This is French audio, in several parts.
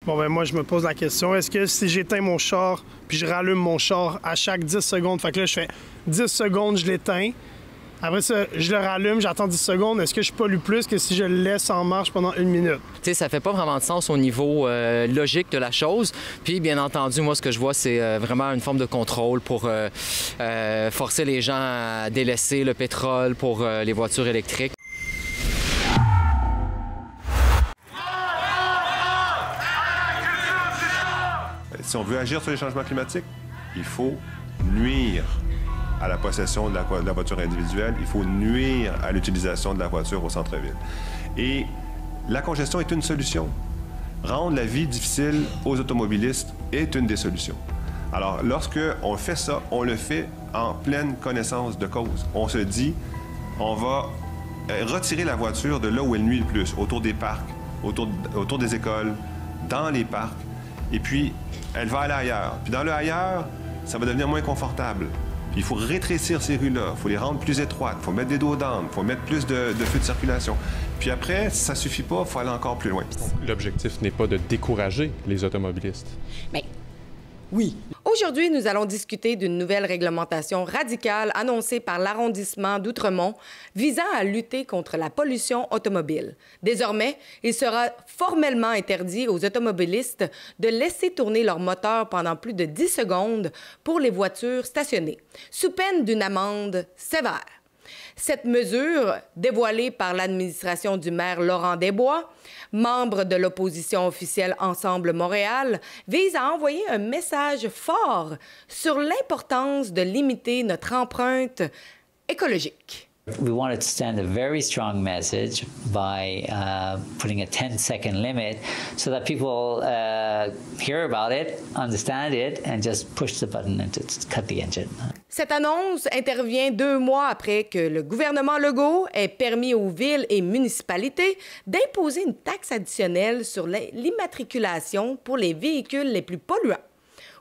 Bon, ben moi, je me pose la question, est-ce que si j'éteins mon char, puis je rallume mon char à chaque 10 secondes, fait que là, je fais 10 secondes, je l'éteins, après ça, je le rallume, j'attends 10 secondes, est-ce que je pollue plus que si je le laisse en marche pendant 1 minute? Tu sais, ça fait pas vraiment de sens au niveau logique de la chose. Puis, bien entendu, moi, ce que je vois, c'est vraiment une forme de contrôle pour forcer les gens à délaisser le pétrole pour les voitures électriques. Si on veut agir sur les changements climatiques, il faut nuire à la possession de la voiture individuelle, il faut nuire à l'utilisation de la voiture au centre-ville. Et la congestion est une solution. Rendre la vie difficile aux automobilistes est une des solutions. Alors, lorsqu'on fait ça, on le fait en pleine connaissance de cause. On se dit, on va retirer la voiture de là où elle nuit le plus, autour des parcs, autour des écoles, dans les parcs, et puis elle va aller ailleurs. Puis dans le ailleurs, ça va devenir moins confortable. Puis il faut rétrécir ces rues-là, il faut les rendre plus étroites, il faut mettre des dos d'âne, il faut mettre plus de feux de circulation. Puis après, si ça ne suffit pas, il faut aller encore plus loin. L'objectif n'est pas de décourager les automobilistes. Mais oui. Aujourd'hui, nous allons discuter d'une nouvelle réglementation radicale annoncée par l'arrondissement d'Outremont visant à lutter contre la pollution automobile. Désormais, il sera formellement interdit aux automobilistes de laisser tourner leur moteur pendant plus de 10 secondes pour les voitures stationnées, sous peine d'une amende sévère. Cette mesure, dévoilée par l'administration du maire Laurent Desbois, membre de l'opposition officielle Ensemble Montréal, vise à envoyer un message fort sur l'importance de limiter notre empreinte écologique. We wanted to send a very strong message by putting a 10-second limit so that people hear about it, understand it, and just push the button and cut the engine. Cette annonce intervient 2 mois après que le gouvernement Legault ait permis aux villes et municipalités d'imposer une taxe additionnelle sur l'immatriculation pour les véhicules les plus polluants.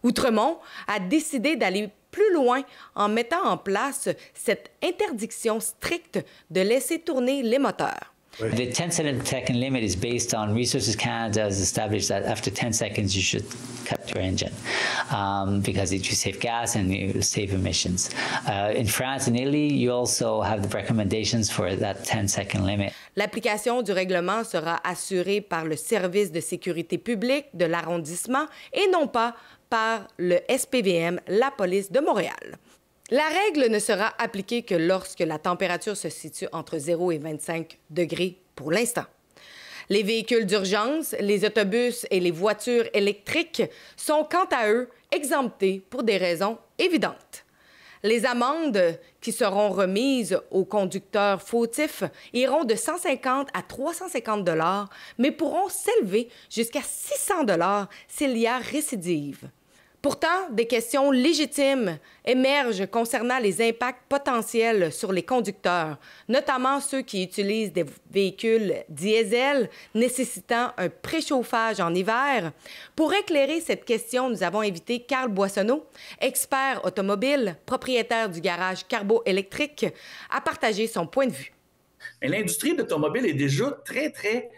Outremont a décidé d'aller plus loin en mettant en place cette interdiction stricte de laisser tourner les moteurs. The 10-second limit is based on Resources Canada has established that after 10 seconds you should cut your engine because you save gas and you save emissions. In France and Italy, you also have the recommendations for that 10-second limit. L'application du règlement sera assurée par le service de sécurité publique de l'arrondissement et non pas par le SPVM, la police de Montréal. La règle ne sera appliquée que lorsque la température se situe entre 0 et 25 degrés pour l'instant. Les véhicules d'urgence, les autobus et les voitures électriques sont quant à eux exemptés pour des raisons évidentes. Les amendes qui seront remises aux conducteurs fautifs iront de 150 à 350 $, mais pourront s'élever jusqu'à 600 $ s'il y a récidive. Pourtant, des questions légitimes émergent concernant les impacts potentiels sur les conducteurs, notamment ceux qui utilisent des véhicules diesel nécessitant un préchauffage en hiver. Pour éclairer cette question, nous avons invité Carl Boissonneau, expert automobile, propriétaire du garage Carbo Électrique, à partager son point de vue. L'industrie d'automobile est déjà très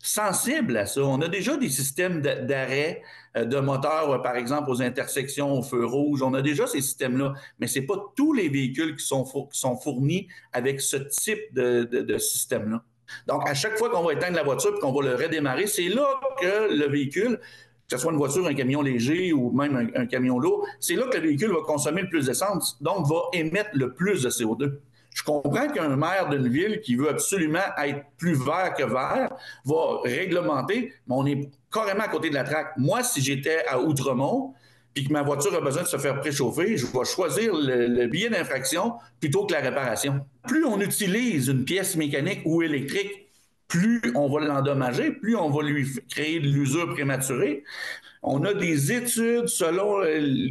sensible à ça. On a déjà des systèmes d'arrêt de moteurs, par exemple, aux intersections, au feu rouge. On a déjà ces systèmes-là, mais ce n'est pas tous les véhicules qui sont fournis avec ce type de système-là. Donc, à chaque fois qu'on va éteindre la voiture et qu'on va le redémarrer, c'est là que le véhicule, que ce soit une voiture, un camion léger ou même un camion lourd, c'est là que le véhicule va consommer le plus d'essence, donc va émettre le plus de CO2. Je comprends qu'un maire d'une ville qui veut absolument être plus vert que vert va réglementer, mais on est carrément à côté de la traque. Moi, si j'étais à Outremont puis que ma voiture a besoin de se faire préchauffer, je vais choisir le billet d'infraction plutôt que la réparation. Plus on utilise une pièce mécanique ou électrique, plus on va l'endommager, plus on va lui créer de l'usure prématurée. On a des études,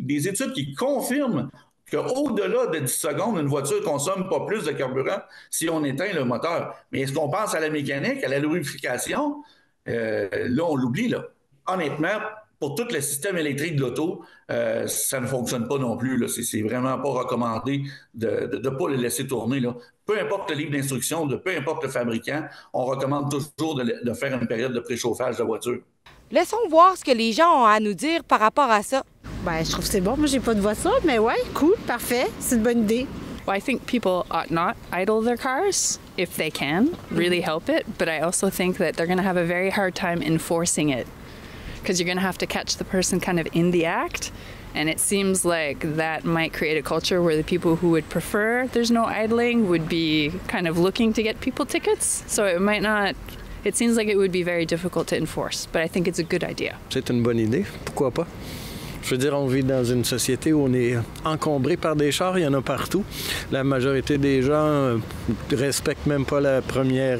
des études qui confirment qu'au-delà de 10 secondes, une voiture ne consomme pas plus de carburant si on éteint le moteur. Mais est-ce qu'on pense à la mécanique, à la lubrification? Là, on l'oublie, là. Honnêtement, pour tout le système électrique de l'auto, ça ne fonctionne pas non plus, là. C'est vraiment pas recommandé de ne pas le laisser tourner, là. Peu importe le livre d'instruction, peu importe le fabricant, on recommande toujours de faire une période de préchauffage de voiture. Laissons voir ce que les gens ont à nous dire par rapport à ça. Ben, je trouve que c'est bon. Moi, j'ai pas de voiture, mais ouais, cool, parfait. C'est une bonne idée. Well, I think people ought not idle their cars if they can really help it, but I also think that they're going to have a very hard time enforcing it because you're going to have to catch the person kind of in the act, and it seems like that might create a culture where the people who would prefer there's no idling would be kind of looking to get people tickets, so it might not. It seems like it would be very difficult to enforce, but I think it's a good idea. C'est une bonne idée, pourquoi pas? Je veux dire, on vit dans une société où on est encombré par des chars, il y en a partout. La majorité des gens ne respectent même pas la première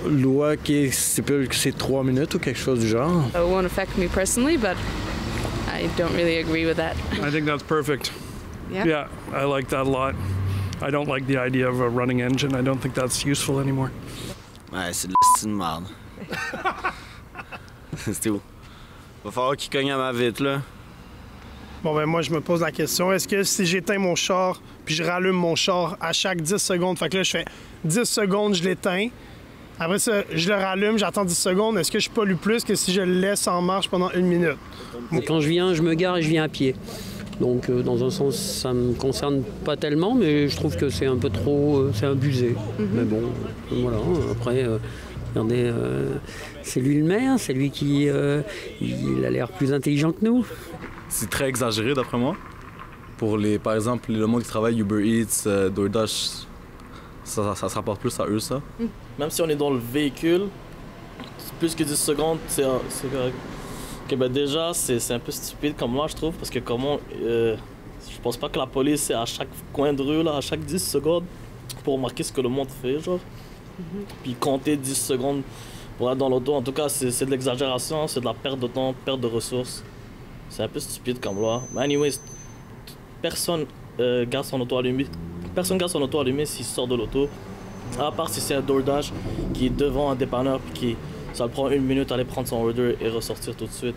loi qui stipule que c'est 3 minutes ou quelque chose du genre. It won't affect me personally, but I don't really agree with that. I think that's perfect. Yeah, I like that a lot. I don't like the idea of a running engine. I don't think that's useful anymore. Ouais, c'est de la merde. C'est tout. Va falloir qu'il cogne à ma vitre, là. Bon, ben moi, je me pose la question, est-ce que si j'éteins mon char, puis je rallume mon char à chaque 10 secondes, fait que là, je fais 10 secondes, je l'éteins. Après ça, je le rallume, j'attends 10 secondes. Est-ce que je pollue plus que si je le laisse en marche pendant 1 minute? Quand je viens, je me gare et je viens à pied. Donc, dans un sens, ça me concerne pas tellement, mais je trouve que c'est un peu trop... c'est abusé. Mais bon, voilà, après... regardez, c'est lui le maire, c'est lui qui... il a l'air plus intelligent que nous. C'est très exagéré d'après moi. Pour les, par exemple, le monde qui travaille Uber Eats, DoorDash, ça se rapporte plus à eux, ça. Même si on est dans le véhicule, plus que 10 secondes, c'est correct. Ok, ben déjà, c'est un peu stupide comme moi, je trouve, parce que comment... je pense pas que la police est à chaque coin de rue, là, à chaque 10 secondes, pour remarquer ce que le monde fait, genre. Puis compter 10 secondes pour être dans l'auto, en tout cas, c'est de l'exagération, c'est de la perte de temps, perte de ressources. C'est un peu stupide comme loi. Mais anyways, personne garde son auto allumé. Personne garde son auto allumé s'il sort de l'auto. À part si c'est un DoorDash qui est devant un dépanneur puis qui ça le prend 1 minute aller prendre son order et ressortir tout de suite.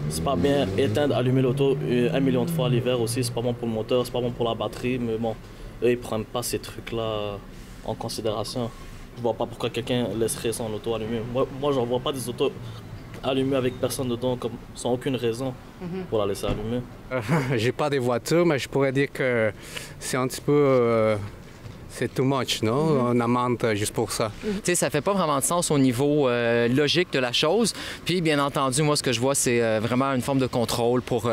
C'est pas bien éteindre, allumer l'auto 1 million de fois l'hiver aussi. C'est pas bon pour le moteur, c'est pas bon pour la batterie. Mais bon, eux ils prennent pas ces trucs-là en considération. Je vois pas pourquoi quelqu'un laisserait son auto allumé. Moi j'en vois pas des autos allumées avec personne dedans comme sans aucune raison pour la laisser allumer. J'ai pas des voitures, mais je pourrais dire que c'est un petit peu... c'est too much, non? On amende juste pour ça. Tu sais, ça fait pas vraiment de sens au niveau logique de la chose. Puis, bien entendu, moi, ce que je vois, c'est vraiment une forme de contrôle pour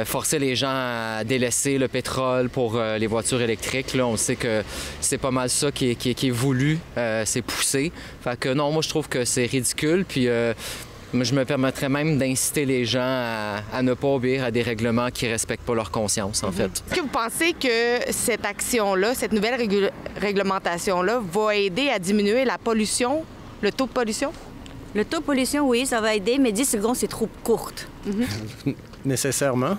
forcer les gens à délaisser le pétrole pour les voitures électriques. Là, on sait que c'est pas mal ça qui est voulu, c'est poussé. Fait que non, moi, je trouve que c'est ridicule. Puis, je me permettrais même d'inciter les gens à ne pas obéir à des règlements qui ne respectent pas leur conscience, en fait. Est-ce que vous pensez que cette action-là, cette nouvelle réglementation-là, va aider à diminuer la pollution, le taux de pollution? Le taux de pollution, oui, ça va aider, mais 10 secondes, c'est trop courte. Nécessairement.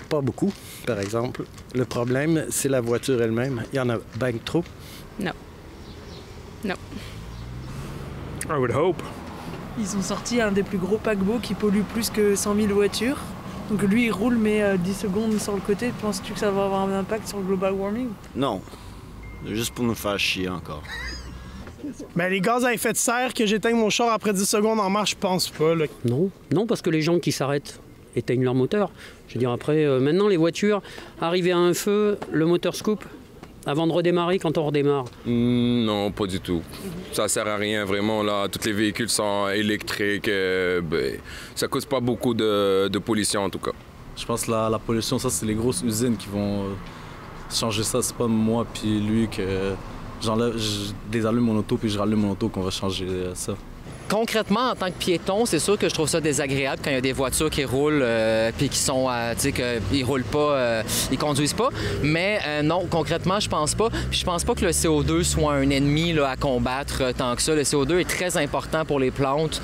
Pas beaucoup, par exemple. Le problème, c'est la voiture elle-même. Il y en a bien trop. Non. Non. I would hope. Ils ont sorti un des plus gros paquebots qui pollue plus que 100 000 voitures. Donc lui, il roule, mais 10 secondes sur le côté. Penses-tu que ça va avoir un impact sur le global warming? Non. Juste pour nous faire chier encore. Mais les gaz à effet de serre que j'éteigne mon char après 10 secondes en marche, je pense pas. Là. Non, parce que les gens qui s'arrêtent éteignent leur moteur. Je veux dire, après, maintenant, les voitures, arrivées à un feu, le moteur se coupe. Avant de redémarrer, quand on redémarre? Non, pas du tout. Ça sert à rien, vraiment. Là, tous les véhicules sont électriques. Ça cause pas beaucoup de pollution, en tout cas. Je pense que la pollution, ça, c'est les grosses usines qui vont changer ça. C'est pas moi puis lui que je désallume mon auto puis je rallume mon auto qu'on va changer ça. Concrètement, en tant que piéton, c'est sûr que je trouve ça désagréable quand il y a des voitures qui roulent puis qui sont, tu sais, qu'ils roulent pas, ils conduisent pas. Mais non, concrètement, je pense pas. Puis je pense pas que le CO2 soit un ennemi là, à combattre tant que ça. Le CO2 est très important pour les plantes.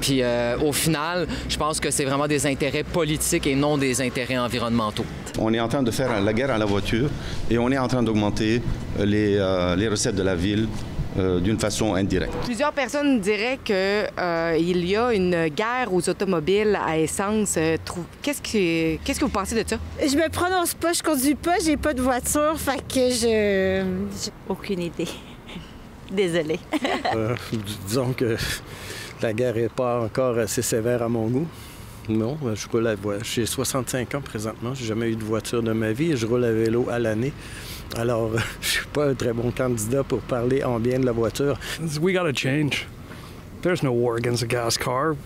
Puis au final, je pense que c'est vraiment des intérêts politiques et non des intérêts environnementaux. On est en train de faire la guerre à la voiture et on est en train d'augmenter les recettes de la ville d'une façon indirecte. Plusieurs personnes diraient qu'il y a une guerre aux automobiles à essence. Qu'est-ce que vous pensez de ça? Je me prononce pas, je conduis pas, j'ai pas de voiture, fait que Aucune idée. Désolée. Disons que La guerre n'est pas encore assez sévère à mon goût. Non, je roule à voiture. J'ai 65 ans présentement. J'ai jamais eu de voiture de ma vie et je roule à vélo à l'année. Alors, je suis pas un très bon candidat pour parler en bien de la voiture. We gotta change. There's no war against a gas car.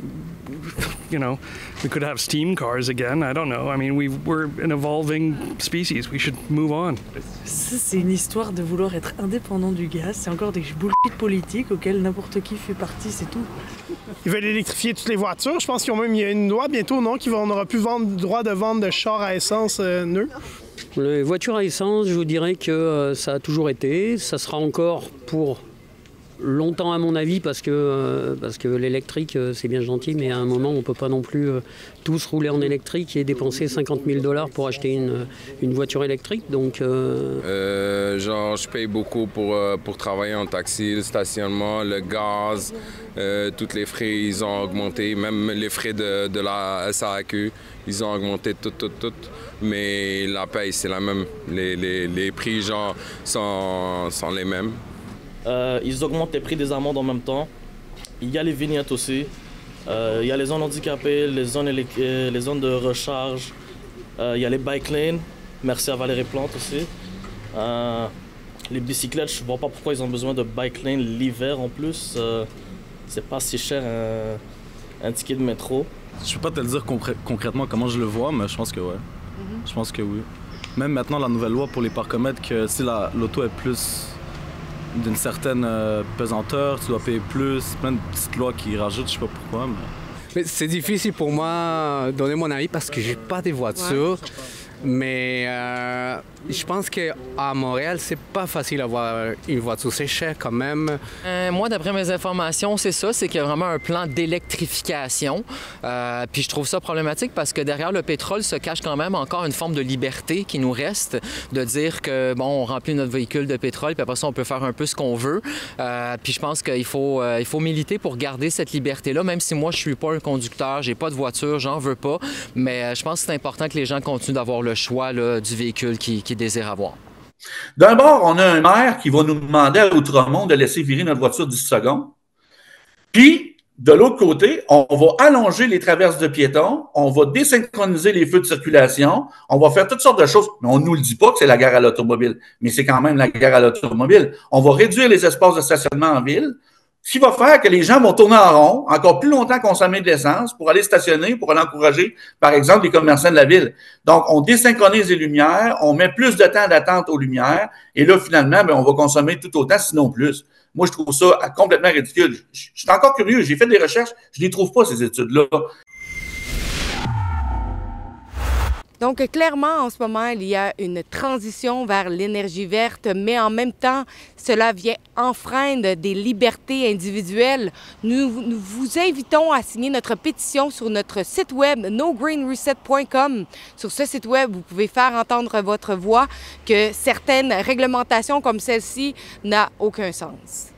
You know, we could have steam cars again. I don't know. I mean, we're an evolving species. We should move on. Ça, c'est une histoire de vouloir être indépendant du gaz. C'est encore des bullshit politiques auxquels n'importe qui fait partie, c'est tout. Ils veulent électrifier toutes les voitures. Je pense qu'il y a une loi bientôt, non, qu'on n'aura plus le droit de vendre de chars à essence neufs. Les voitures à essence, je vous dirais que ça a toujours été. Ça sera encore pour longtemps à mon avis parce que l'électrique c'est bien gentil, mais à un moment on ne peut pas non plus tous rouler en électrique et dépenser 50 000 $ pour acheter une voiture électrique. Donc, genre je paye beaucoup pour travailler en taxi, le stationnement, le gaz, tous les frais ils ont augmenté, même les frais de la SAQ ils ont augmenté tout. Mais la paye c'est la même, les prix genre sont les mêmes. Ils augmentent les prix des amendes en même temps. Il y a les vignettes aussi. Il y a les zones handicapées, les zones de recharge. Il y a les bike lanes. Merci à Valérie Plante aussi. Les bicyclettes, je ne vois pas pourquoi ils ont besoin de bike lane l'hiver en plus. C'est pas si cher un ticket de métro. Je peux pas te le dire concrètement comment je le vois, mais je pense que ouais. Je pense que oui. Même maintenant, la nouvelle loi pour les parcomètres, que si l'auto est plus d'une certaine pesanteur, tu dois payer plus, plein de petites lois qui rajoutent, je sais pas pourquoi. Mais c'est difficile pour moi de donner mon avis parce que j'ai pas de voiture. Ouais. Mais je pense qu'à Montréal, c'est pas facile d'avoir une voiture. C'est cher quand même. Moi, d'après mes informations, c'est ça. C'est qu'il y a vraiment un plan d'électrification. Puis je trouve ça problématique parce que derrière le pétrole se cache quand même encore une forme de liberté qui nous reste. De dire que, bon, on remplit notre véhicule de pétrole, puis après ça, on peut faire un peu ce qu'on veut. Puis je pense qu'il faut militer pour garder cette liberté-là, même si moi, je suis pas un conducteur, j'ai pas de voiture, j'en veux pas. Mais je pense que c'est important que les gens continuent d'avoir le choix là, du véhicule qu'ils désirent avoir. D'un bord, on a un maire qui va nous demander à Outremont de laisser virer notre voiture 10 secondes. Puis, de l'autre côté, on va allonger les traverses de piétons, on va désynchroniser les feux de circulation, on va faire toutes sortes de choses. Mais on ne nous le dit pas que c'est la guerre à l'automobile, mais c'est quand même la guerre à l'automobile. On va réduire les espaces de stationnement en ville, ce qui va faire que les gens vont tourner en rond, encore plus longtemps consommer de l'essence pour aller stationner, pour aller encourager, par exemple, les commerçants de la ville. Donc, on désynchronise les lumières, on met plus de temps d'attente aux lumières, et là, finalement, on va consommer tout autant, sinon plus. Moi, je trouve ça complètement ridicule. Je suis encore curieux, j'ai fait des recherches, je ne les trouve pas, ces études-là. Donc, clairement, en ce moment, il y a une transition vers l'énergie verte, mais en même temps, cela vient enfreindre des libertés individuelles. Nous vous invitons à signer notre pétition sur notre site web nogreenreset.com. Sur ce site web, vous pouvez faire entendre votre voix que certaines réglementations comme celle-ci n'ont aucun sens.